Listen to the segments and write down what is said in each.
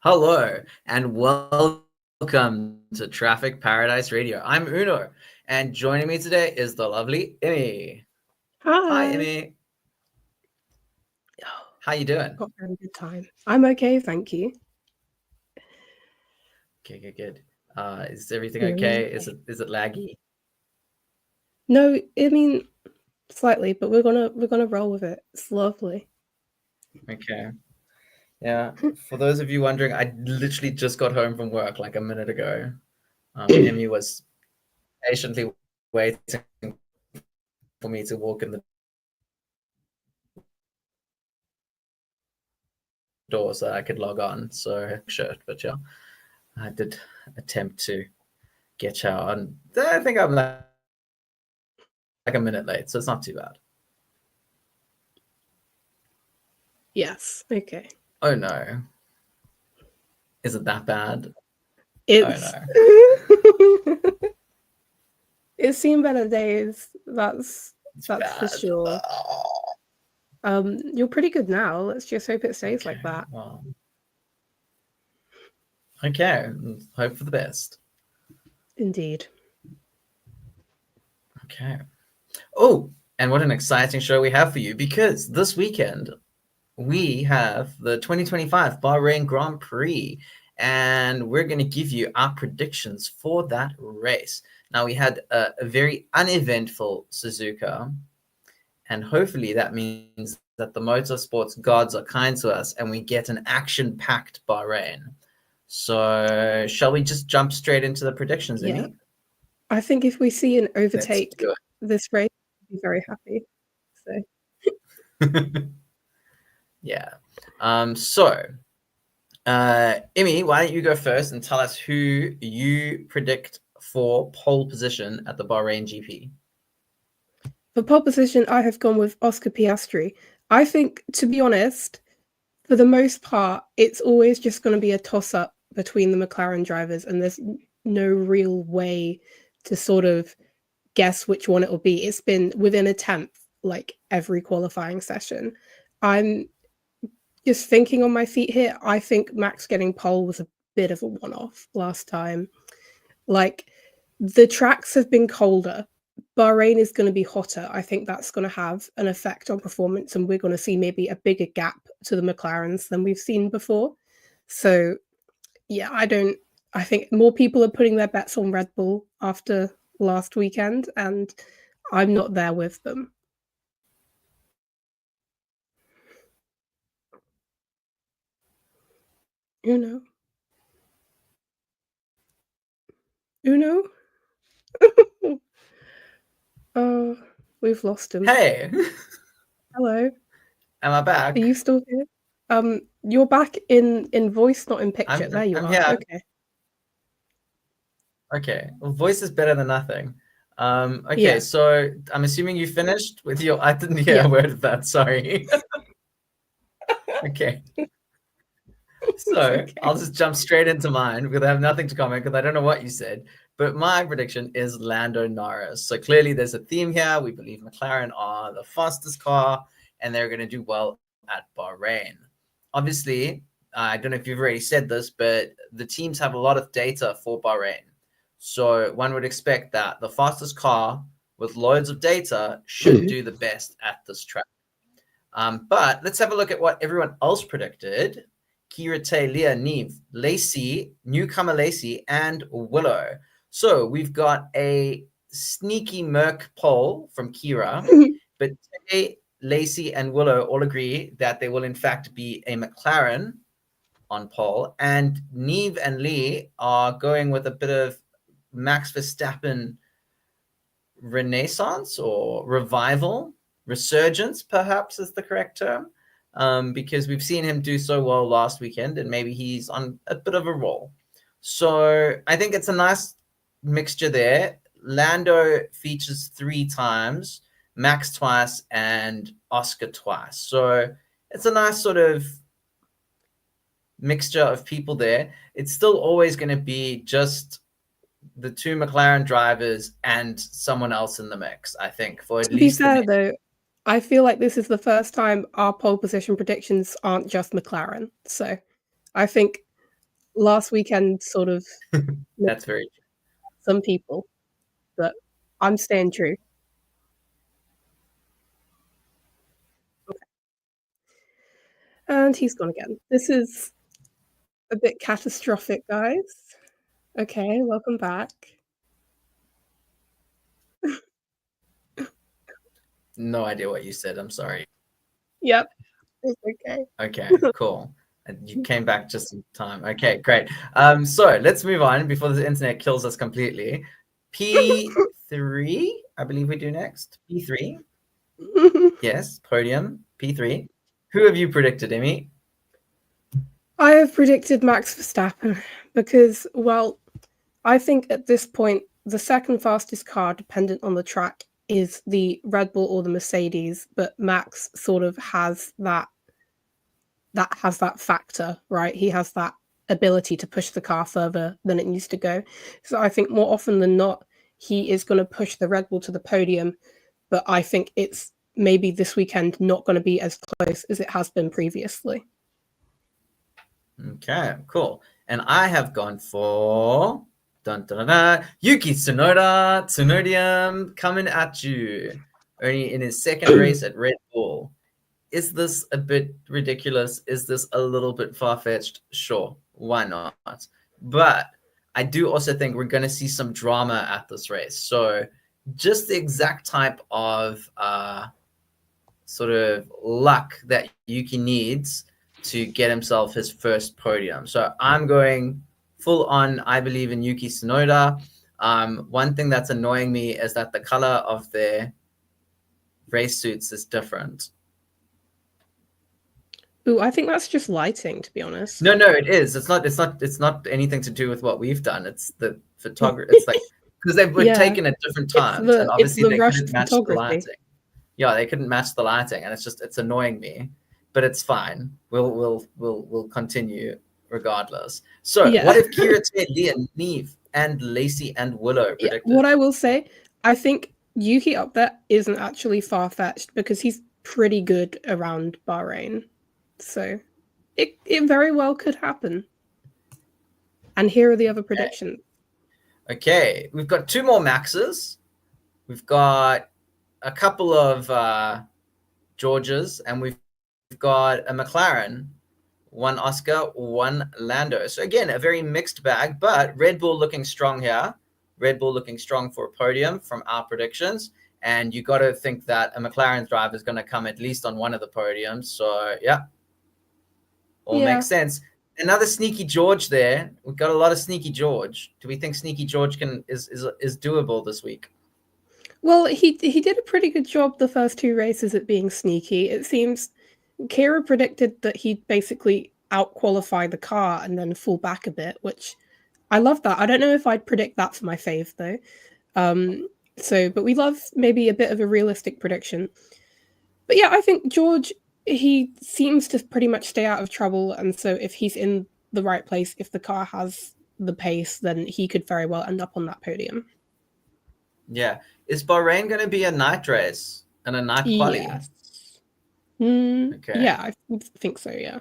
Hello and welcome to Traffic Paradise Radio. I'm Uno, and joining me today is the lovely Immy. Hi, Hi. Immy. How you doing? Got a very good time. I'm okay, thank you. Okay, good. Is everything Feeling okay? okay. Is it laggy? No, I mean slightly, but we're gonna roll with it. It's lovely. Okay. Yeah. For those of you wondering, I literally just got home from work like a minute ago. Immy was patiently waiting for me to walk in the door so I could log on. So shirt, but yeah, I did attempt to get her on. I think I'm like a minute late, so it's not too bad. Yes, okay. Oh no. Is it that bad? It's Oh it's seen better days. That's no. It's for bad. sure. You're pretty good now. Let's just hope it stays like that. Well, okay. Hope for the best. Indeed. Okay. Oh, and what an exciting show we have for you, because this weekend we have the 2025 Bahrain Grand Prix, and we're going to give you our predictions for that race. Now, we had a very uneventful Suzuka, and hopefully that means that the motorsports gods are kind to us and we get an action-packed Bahrain. So shall we just jump straight into the predictions, Yeah. Immy? I think if we see an Let's overtake do this race, I'll be very happy. So it. Yeah. So, Immy, why don't you go first and tell us who you predict for pole position at the Bahrain GP? for pole position, I have gone with Oscar Piastri. I think, to be honest, for the most part, it's always just going to be a toss-up between the McLaren drivers, and there's no real way to sort of guess which one it will be. It's been within a tenth, like every qualifying session. I'm just thinking on my feet here. I think Max getting pole was a bit of a one-off last time. Like, the tracks have been colder. Bahrain is going to be hotter. I think that's going to have an effect on performance, and we're going to see maybe a bigger gap to the McLarens than we've seen before. So, yeah, I think more people are putting their bets on Red Bull after last weekend, and I'm not there with them. Uno? Uno? Oh, we've lost him. Hey, Hello. am I Are back? you still here? You're back in voice, not in picture. There you I'm are. here. Okay. Okay. Well, voice is better than nothing. Okay, Yeah. so I'm assuming you finished with your. I didn't hear Yeah. a word of that. Sorry. Okay. It's So okay. I'll just jump straight into mine because I have nothing to comment because I don't know what you said. But my prediction is Lando Norris. So clearly there's a theme here. We believe McLaren are the fastest car and they're going to do well at Bahrain. Obviously, I don't know if you've already said this, but the teams have a lot of data for Bahrain. So one would expect that the fastest car with loads of data should do the best at this track. But let's have a look at what everyone else predicted. Kira, Leah, Niamh, Lacey, newcomer Lacey, and Willow. So we've got a sneaky Merc poll from Kira, but Tay, Lacey, and Willow all agree that there will in fact be a McLaren on pole, and Niamh and Lee are going with a bit of Max Verstappen renaissance or revival, resurgence, perhaps is the correct term, because we've seen him do so well last weekend, and maybe he's on a bit of a roll. So I think it's a nice mixture there. Lando features 3 times, Max twice, and Oscar twice. So it's a nice sort of mixture of people there. It's still always going to be just the 2 McLaren drivers and someone else in the mix, I think, for at To be least the fair, next. though, I feel like this is the first time our pole position predictions aren't just McLaren. So I think last weekend sort of That's very true. some people, but I'm staying true. Okay. And he's gone again. This is a bit catastrophic, guys. Okay, welcome back. No idea what you said. I'm sorry. Yep, it's okay. Okay, cool. And you came back just in time. Okay, great. So let's move on before the internet kills us completely. P3, I believe we do next. P3. Yes, podium. P3. Who have you predicted, Immy? I have predicted Max Verstappen because, well, I think at this point, the second fastest car, dependent on the track, is the Red Bull or the Mercedes, but Max sort of has that factor, right? He has that ability to push the car further than it needs to go. So I think more often than not, he is going to push the Red Bull to the podium, but I think it's maybe this weekend not going to be as close as it has been previously. Okay, cool. And I have gone for Yuki Tsunodium coming at you. Only in his second race at Red Bull. Is this a bit ridiculous? Is this a little bit far-fetched? Sure, why not? But I do also think we're going to see some drama at this race. So just the exact type of sort of luck that Yuki needs to get himself his first podium. So I'm going full on, I believe in Yuki Tsunoda. One thing that's annoying me is that the color of their race suits is different. Ooh, I think that's just lighting, to be honest. No, it is. It's not anything to do with what we've done. It's the photography. It's like because they were taken at different times, and obviously they couldn't match the lighting. Yeah, they couldn't match the lighting, and it's annoying me. But it's fine. We'll continue regardless. So what if Kira, Leah, Niamh, and Lacey and Willow predicted? What I will say, I think Yuki up there isn't actually far-fetched because he's pretty good around Bahrain. So it very well could happen. And here are the other predictions. Okay, we've got 2 more Maxes. We've got a couple of Georges, and we've got a McLaren, 1 Oscar, 1 Lando. So again, a very mixed bag, but Red Bull looking strong here. Red Bull looking strong for a podium from our predictions. And you got to think that a McLaren driver is going to come at least on one of the podiums. So yeah, all makes sense. Another sneaky George there. We've got a lot of sneaky George. Do we think sneaky George is doable this week? Well, he did a pretty good job the first 2 races at being sneaky. It seems Kira predicted that he'd basically out-qualify the car and then fall back a bit, which I love that. I don't know if I'd predict that for my fave, though. But we love maybe a bit of a realistic prediction. But yeah, I think George, he seems to pretty much stay out of trouble, and so if he's in the right place, if the car has the pace, then he could very well end up on that podium. Yeah. Is Bahrain going to be a night race and a night quali? Yes. Okay. Yeah, I think so, yeah.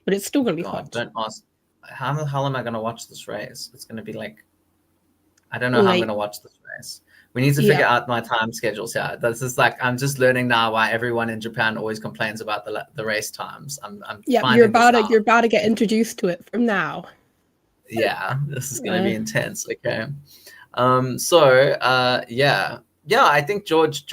But it's still going to be hot. Don't ask. How the hell am I going to watch this race? It's going to be like, I don't know how I'm going to watch this race. We need to figure out my time schedules here. This is like, I'm just learning now why everyone in Japan always complains about the race times. You're about to get introduced to it from now. Yeah, this is going to be intense. Okay. I think George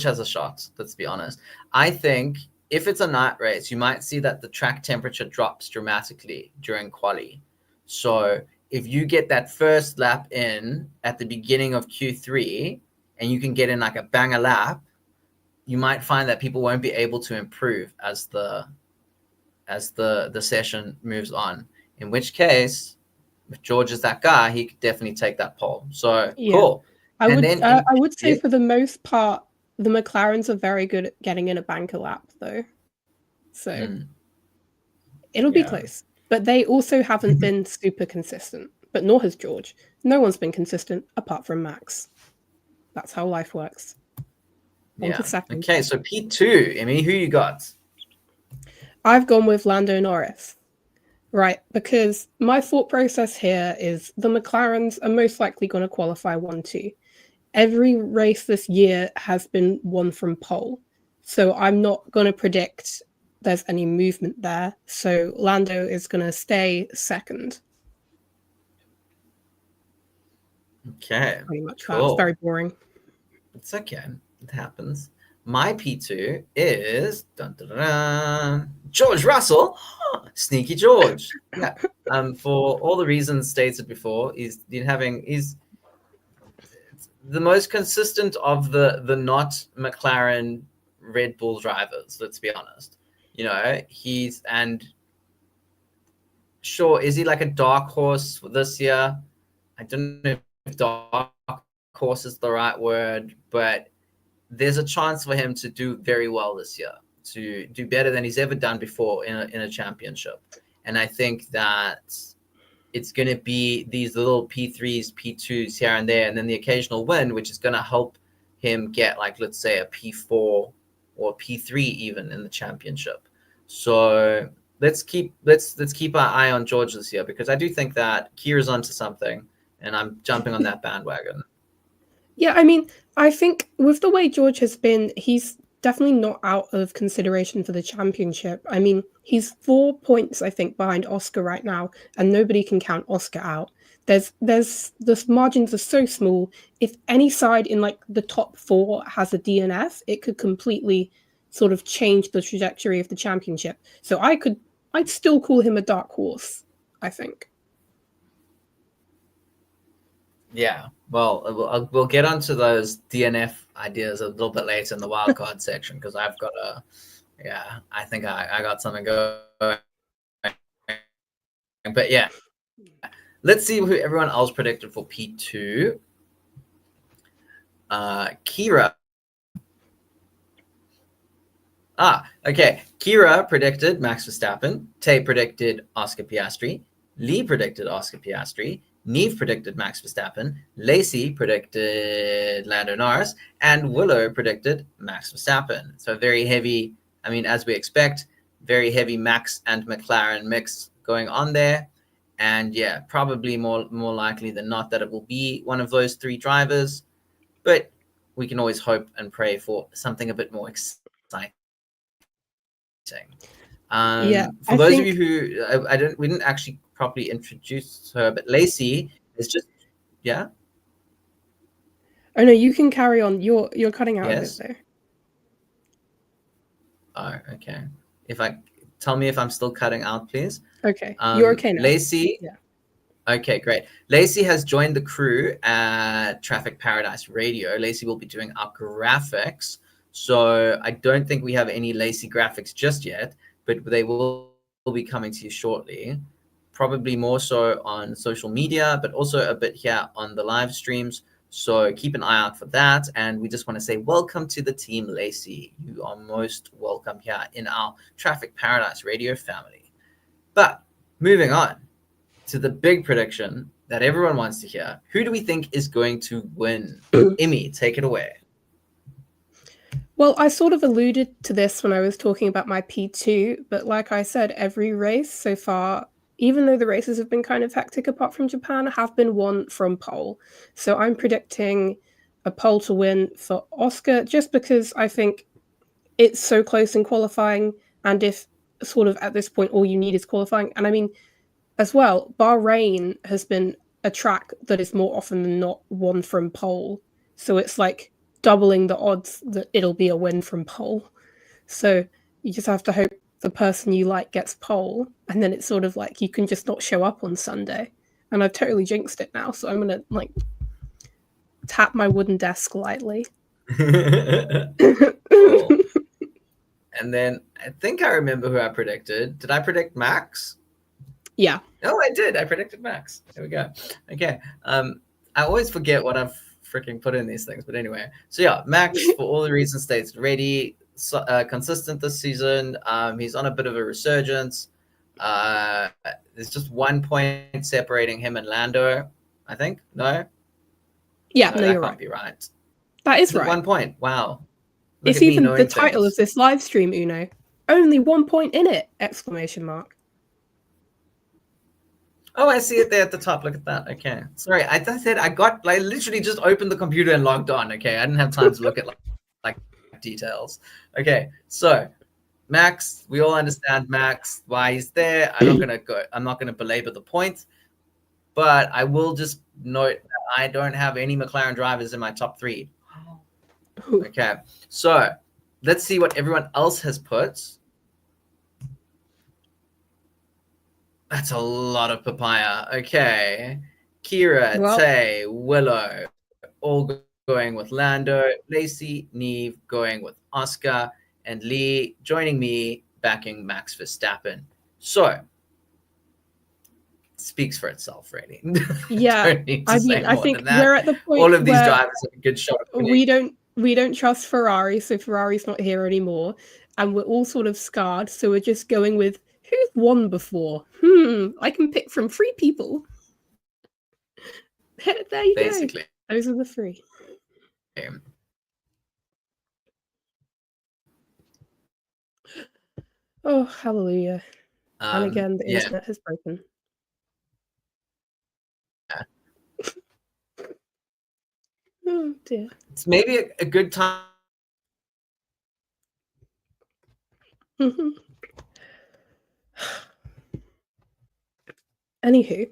has a shot. Let's be honest. I think if it's a night race, you might see that the track temperature drops dramatically during quali. So if you get that first lap in at the beginning of Q3 and you can get in like a banger lap, you might find that people won't be able to improve as the session moves on. In which case, if George is that guy, he could definitely take that pole. So cool. I would say for the most part, the McLarens are very good at getting in a banker lap, though. So it'll be close. But they also haven't been super consistent. But nor has George. No one's been consistent apart from Max. That's how life works. Okay, so P2, Immy, who you got? I've gone with Lando Norris. Right, because my thought process here is the McLarens are most likely going to qualify 1-2. Every race this year has been won from pole. So I'm not going to predict there's any movement there. So Lando is going to stay second. Okay, Pretty much that. It's cool. very boring. It's okay. It happens. My P2 is George Russell. Sneaky George. Yeah. For all the reasons stated before, he's the most consistent of the not McLaren Red Bull drivers, let's be honest. Sure, is he like a dark horse for this year? I don't know if dark horse is the right word, but there's a chance for him to do very well this year, to do better than he's ever done before in a championship. And I think that it's going to be these little P3s, P2s here and there, and then the occasional win, which is going to help him get, like, let's say a P4 or a P3 even in the championship. So let's keep our eye on George this year, because I do think that Kira's onto something, and I'm jumping on that bandwagon. Yeah, I mean, I think with the way George has been, he's definitely not out of consideration for the championship. I mean, he's 4 points, I think, behind Oscar right now, and nobody can count Oscar out. The margins are so small. If any side in like the top 4 has a DNF, it could completely sort of change the trajectory of the championship. So I'd still call him a dark horse, I think. Yeah, well, we'll get onto those DNF ideas a little bit later in the wildcard section, because I've got I think I got something going. But yeah, let's see who everyone else predicted for P2. Kira. Okay. Kira predicted Max Verstappen. Tay predicted Oscar Piastri. Lee predicted Oscar Piastri. Niamh predicted Max Verstappen. Lacey predicted Lando Norris. And Willow predicted Max Verstappen. So very heavy, I mean, as we expect, very heavy Max and McLaren mix going on there. And yeah, probably more likely than not that it will be one of those 3 drivers. But we can always hope and pray for something a bit more exciting. For those of you who we didn't actually properly introduce her, but Lacey is just Oh no, you can carry on. You're cutting out yes? a bit there. Oh, okay. Tell me if I'm still cutting out, please. Okay, you're okay now. Lacey. Yeah. Okay, great. Lacey has joined the crew at Traffic Paradise Radio. Lacey will be doing our graphics. So I don't think we have any Lacey graphics just yet, but they will be coming to you shortly. Probably more so on social media, but also a bit here on the live streams. So keep an eye out for that. And we just want to say welcome to the team, Lacey. You are most welcome here in our Traffic Paradise Radio family. But moving on to the big prediction that everyone wants to hear. Who do we think is going to win? Immy, take it away. Well, I sort of alluded to this when I was talking about my P2, but like I said, every race so far, even though the races have been kind of hectic apart from Japan, have been won from pole. So I'm predicting a pole to win for Oscar, just because I think it's so close in qualifying, and if sort of at this point all you need is qualifying. And I mean, as well, Bahrain has been a track that is more often than not won from pole. So it's like doubling the odds that it'll be a win from pole. So you just have to hope the person you like gets pole, and then it's sort of like you can just not show up on Sunday. And I've totally jinxed it now, so I'm gonna like tap my wooden desk lightly. Cool. And then I think I remember who I predicted. Did I predict Max? Yeah. Oh, I did. I predicted Max. There we go. Okay. I always forget what I've freaking put in these things, but anyway. So yeah, Max, for all the reasons stated already, consistent this season. He's on a bit of a resurgence. There's just 1 point separating him and Lando, I think. No? Yeah, no, no, you're that right. can't be right. That is right. 1 point. Wow. It's even the title of this live stream, Uno. Only 1 point in it! Exclamation mark. Oh, I see it there at the top. Look at that. Okay. Sorry, I said I literally just opened the computer and logged on. Okay. I didn't have time to look at like details. Okay. So Max, we all understand Max, why he's there. I'm not gonna belabor the point, but I will just note that I don't have any McLaren drivers in my top 3. Okay. So let's see what everyone else has put. That's a lot of papaya. Okay. Kira, Well, Tay, Willow, all going with Lando. Lacey, Niamh going with Oscar, and Lee joining me backing Max Verstappen. So, speaks for itself, really. yeah. Don't need to say I more think than that. we're at the point All of these where drivers have a good shot of winning. we don't trust Ferrari, so Ferrari's not here anymore, and we're all sort of scarred. So we're just going with who's won before. I can pick from 3 people. There you Basically. go. Those are the 3. Oh, hallelujah. And again, the internet has broken. Oh, dear. It's maybe a good time. Anywho,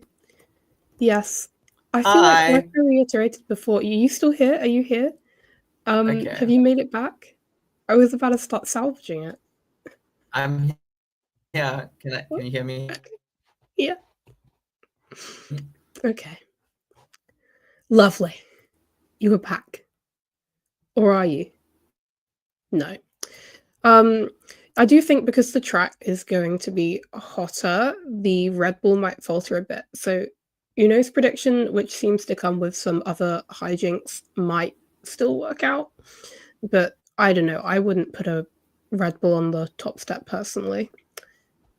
yes. I feel like I reiterated before. Are you still here? Are you here? Okay. Have you made it back? I was about to start salvaging it. I'm here. Can you hear me? Yeah. Okay. Lovely. You are back. Or are you? No. I do think because the track is going to be hotter, the Red Bull might falter a bit. So Uno's prediction, which seems to come with some other hijinks, might still work out. But I don't know. I wouldn't put a Red Bull on the top step personally.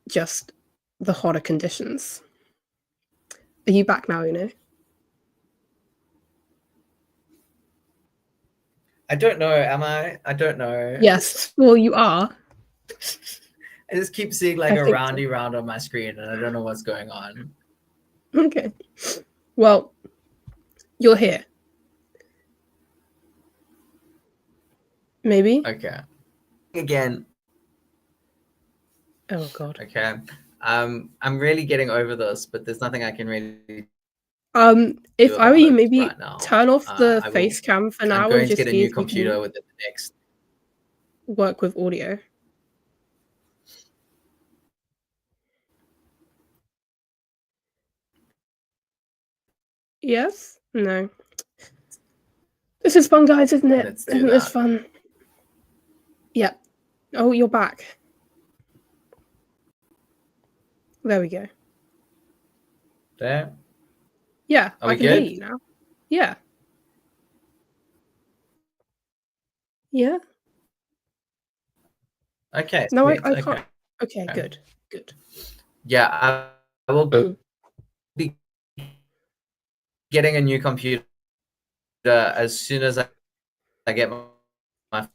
Just the hotter conditions. Are you back now, Uno? I don't know. Am I? I don't know. Yes. Well, you are. I just keep seeing like a roundy round on my screen and I don't know what's going on. Okay. Well, you're here. Maybe? Okay. Again. Oh, God. Okay. I'm really getting over this, but there's nothing I can really if I were you, maybe right turn off the face cam for now. I'm going to get a new computer with the next. Work with audio. Yes? No. This is fun, guys, isn't it? Isn't this fun? Yeah. Oh, you're back. There we go. There? Yeah, I can hear you now. Yeah. Yeah. Okay. No, I can't. Okay, good. Good. Yeah, I will be getting a new computer as soon as I get my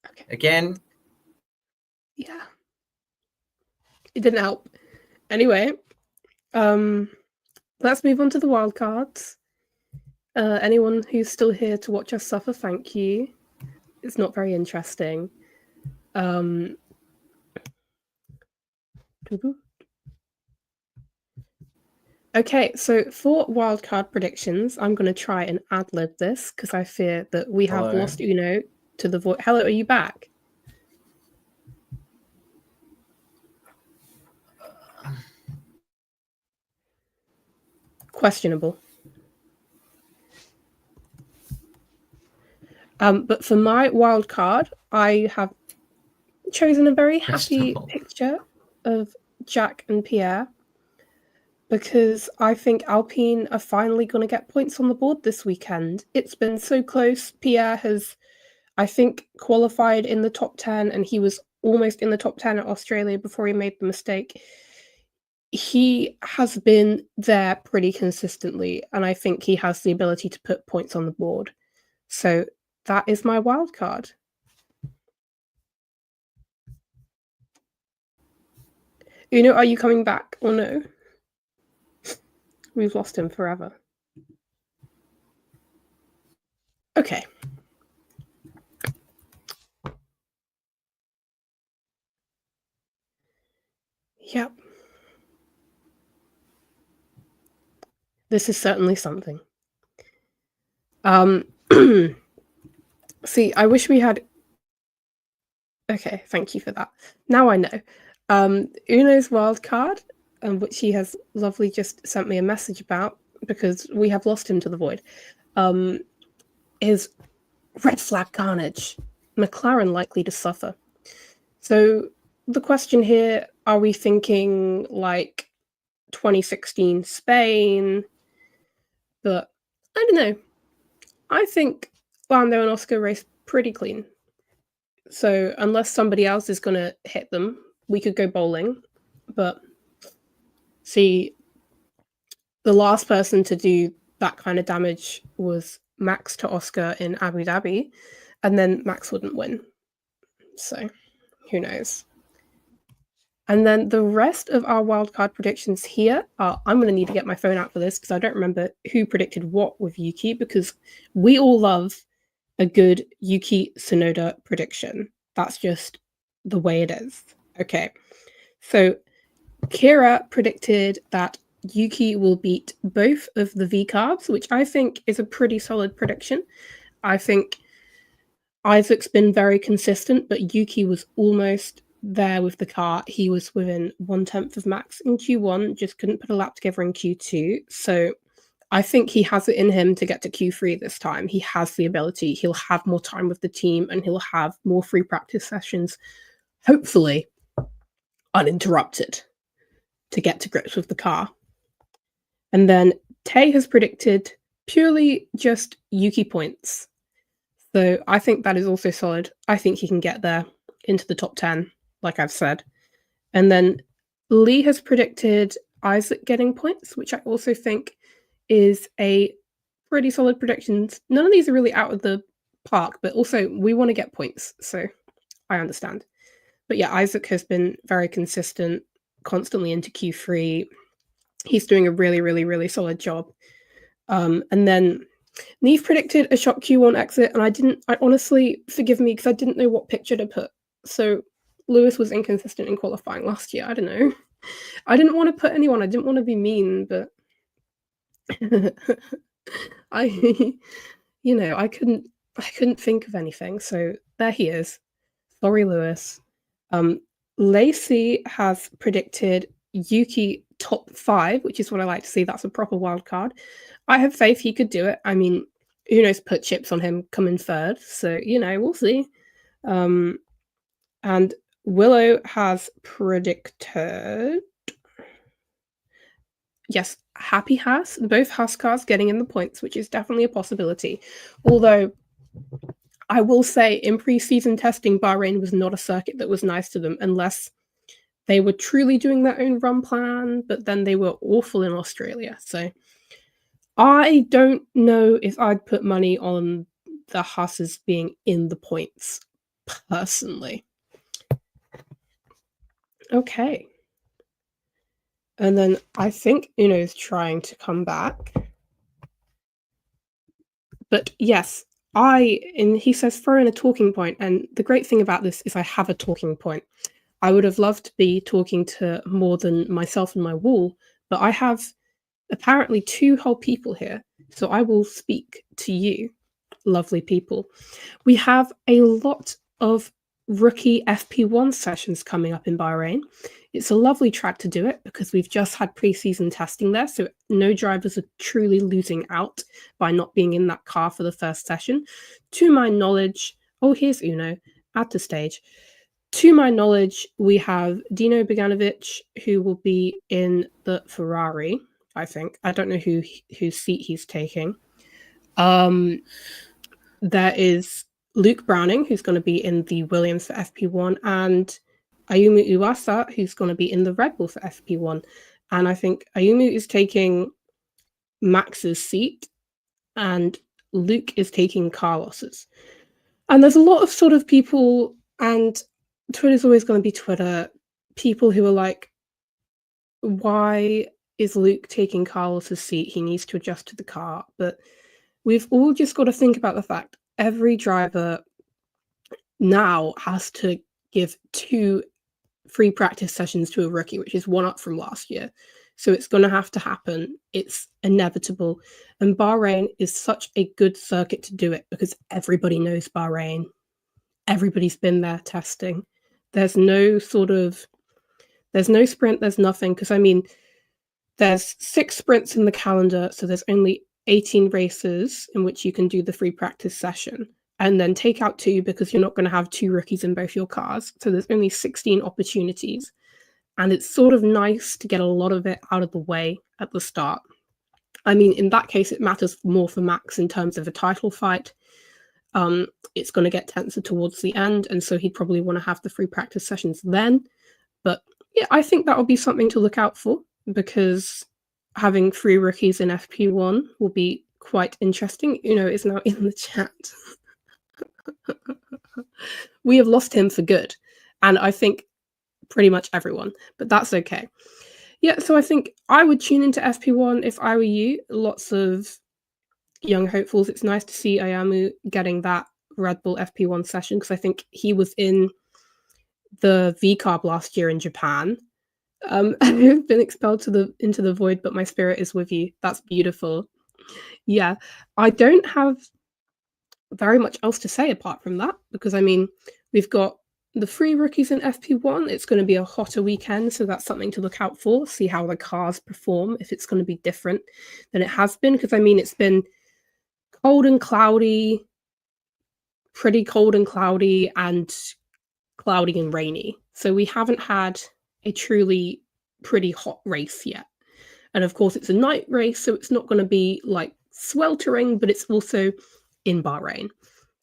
Okay. Again? Yeah. It didn't help. Anyway, let's move on to the wildcards. Anyone who's still here to watch us suffer, thank you. It's not very interesting. Okay, so for wildcard predictions, I'm going to try and ad-lib this because I fear that we have lost Uno to the void. Hello, are you back? Questionable. But for my wild card, I have chosen a very happy picture of Jack and Pierre because I think Alpine are finally going to get points on the board this weekend. It's been so close. Pierre has, I think, qualified in the top 10, and he was almost in the top 10 at Australia before he made the mistake. He has been there pretty consistently, and I think he has the ability to put points on the board. So that is my wild card. Uno, are you coming back or no? We've lost him forever. Okay. Yep. This is certainly something. See, I wish we had... Okay, thank you for that. Now I know. Uno's wildcard, which he has lovely just sent me a message about, because we have lost him to the void, is red flag carnage. McLaren likely to suffer. So the question here, are we thinking like 2016 Spain? But I don't know. I think Lando and Oscar race pretty clean. So unless somebody else is going to hit them, we could go bowling. But see, the last person to do that kind of damage was Max to Oscar in Abu Dhabi, and then Max wouldn't win. So who knows? And then the rest of our wildcard predictions here are... I'm going to need to get my phone out for this because I don't remember who predicted what with Yuki, because we all love a good Yuki Tsunoda prediction. That's just the way it is. Okay. So Kira predicted that Yuki will beat both of the V-carbs, which I think is a pretty solid prediction. I think Isaac's been very consistent, but Yuki was almost there with the car. He was within 1/10 of Max in Q1, just couldn't put a lap together in Q2. So I think he has it in him to get to Q3 this time. He has the ability. He'll have more time with the team and he'll have more free practice sessions, hopefully uninterrupted, to get to grips with the car. And then Tay has predicted purely just Yuki points. So I think that is also solid. I think he can get there into the top 10, like I've said. And then Lee has predicted Isaac getting points, which I also think is a pretty solid prediction. None of these are really out of the park, but also we want to get points, so I understand. But yeah, Isaac has been very consistent, constantly into Q3. He's doing a really, really, really solid job. And then Niamh predicted a shot Q1 exit, and I honestly, forgive me, because I didn't know what picture to put. So Lewis was inconsistent in qualifying last year. I don't know. I didn't want to put anyone. I didn't want to be mean, but I couldn't think of anything. So there he is. Sorry, Lewis. Lacey has predicted Yuki top 5, which is what I like to see. That's a proper wild card. I have faith he could do it. I mean, who knows, put chips on him coming third. So, we'll see. And Willow has predicted... Yes, Happy Haas, both Haas cars getting in the points, which is definitely a possibility. Although, I will say, in pre-season testing, Bahrain was not a circuit that was nice to them, unless they were truly doing their own run plan, but then they were awful in Australia. So I don't know if I'd put money on the Haas's being in the points, personally. Okay. And then I think Uno's trying to come back. But yes, he says throw in a talking point, and the great thing about this is I have a talking point. I would have loved to be talking to more than myself and my wall, but I have apparently 2 whole people here, so I will speak to you, lovely people. We have a lot of rookie FP1 sessions coming up in Bahrain. It's a lovely track to do it because we've just had pre-season testing there, so no drivers are truly losing out by not being in that car for the first session. To my knowledge, here's Uno at the stage. To my knowledge, we have Dino Beganovic, who will be in the Ferrari, I think. I don't know whose seat he's taking. There is Luke Browning, who's going to be in the Williams for FP1, and Ayumu Uwasa, who's going to be in the Red Bull for FP1. And I think Ayumu is taking Max's seat, and Luke is taking Carlos's. And there's a lot of sort of people, and Twitter's always going to be Twitter, people who are like, why is Luke taking Carlos's seat? He needs to adjust to the car. But we've all just got to think about the fact every driver now has to give 2 free practice sessions to a rookie, which is 1 up from last year. So it's going to have to happen. It's inevitable. And Bahrain is such a good circuit to do it because everybody knows Bahrain. Everybody's been there testing. There's no sprint, there's nothing. Because, I mean, there's 6 sprints in the calendar, so there's only 18 races in which you can do the free practice session. And then take out 2 because you're not going to have 2 rookies in both your cars. So there's only 16 opportunities. And it's sort of nice to get a lot of it out of the way at the start. I mean, in that case, it matters more for Max in terms of a title fight. It's going to get tenser towards the end, and so he'd probably want to have the free practice sessions then. But yeah, I think that will be something to look out for because having 3 rookies in FP1 will be quite interesting. Uno is now in the chat. We have lost him for good, and I think pretty much everyone, but that's okay. Yeah, so I think I would tune into FP1 if I were you. Lots of young hopefuls. It's nice to see Ayamu getting that Red Bull FP1 session because I think he was in the V-Carb last year in Japan. I've been expelled into the void, but my spirit is with you. That's beautiful. Yeah, I don't have very much else to say apart from that because, I mean, we've got the 3 rookies in FP1. It's going to be a hotter weekend, so that's something to look out for. See how the cars perform, if it's going to be different than it has been. Because, I mean, it's been cold and cloudy, pretty cold and cloudy, and cloudy and rainy. So we haven't had a truly pretty hot race yet. And, of course, it's a night race, so it's not going to be, like, sweltering, but it's also in Bahrain.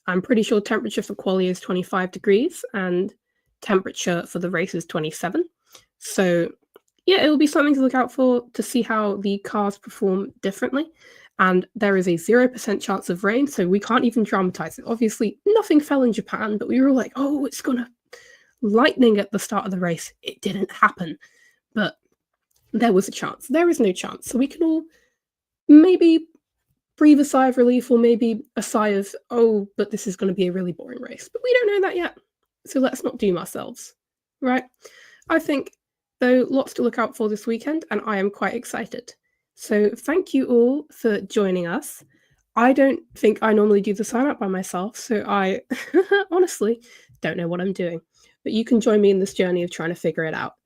I'm pretty sure temperature for quali is 25 degrees and temperature for the race is 27. So yeah, it'll be something to look out for to see how the cars perform differently. And there is a 0% chance of rain, so we can't even dramatize it. Obviously, nothing fell in Japan, but we were all like, oh, it's gonna lightning at the start of the race. It didn't happen, but there was a chance. There is no chance. So we can all maybe breathe a sigh of relief or maybe a sigh of, oh, but this is going to be a really boring race. But we don't know that yet. So let's not doom ourselves, right? I think, though, lots to look out for this weekend, and I am quite excited. So thank you all for joining us. I don't think I normally do the sign up by myself, so I honestly don't know what I'm doing. But you can join me in this journey of trying to figure it out.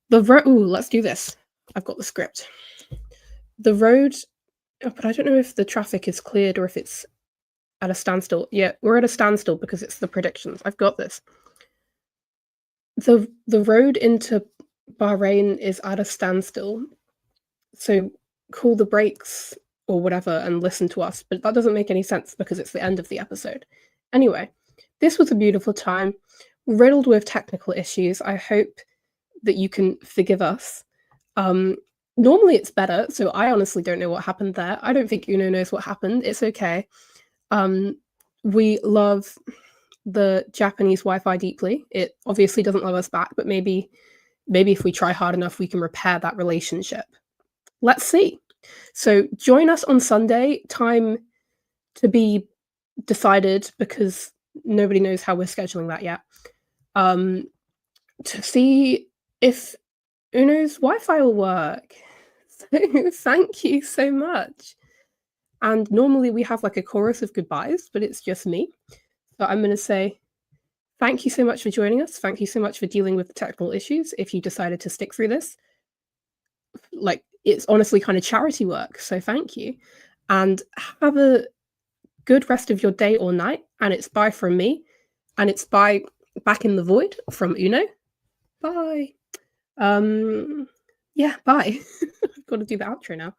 Let's do this. I've got the script. The road, but I don't know if the traffic is cleared or if it's at a standstill. Yeah, we're at a standstill because it's the predictions. I've got this. The road into Bahrain is at a standstill. So call the brakes or whatever and listen to us. But that doesn't make any sense because it's the end of the episode. Anyway, this was a beautiful time, riddled with technical issues. I hope that you can forgive us. Normally it's better, so I honestly don't know what happened there. I don't think Uno knows what happened. It's okay. We love the Japanese Wi-Fi deeply. It obviously doesn't love us back, but maybe if we try hard enough, we can repair that relationship. Let's see. So join us on Sunday, time to be decided because nobody knows how we're scheduling that yet. To see if Uno's Wi-Fi will work. So thank you so much. And normally we have like a chorus of goodbyes, but it's just me. So I'm going to say thank you so much for joining us. Thank you so much for dealing with the technical issues. If you decided to stick through this, like, it's honestly kind of charity work. So thank you. And have a good rest of your day or night. And it's bye from me. And it's bye back in the void from Uno. Bye. Yeah, bye. I've got to do the outro now.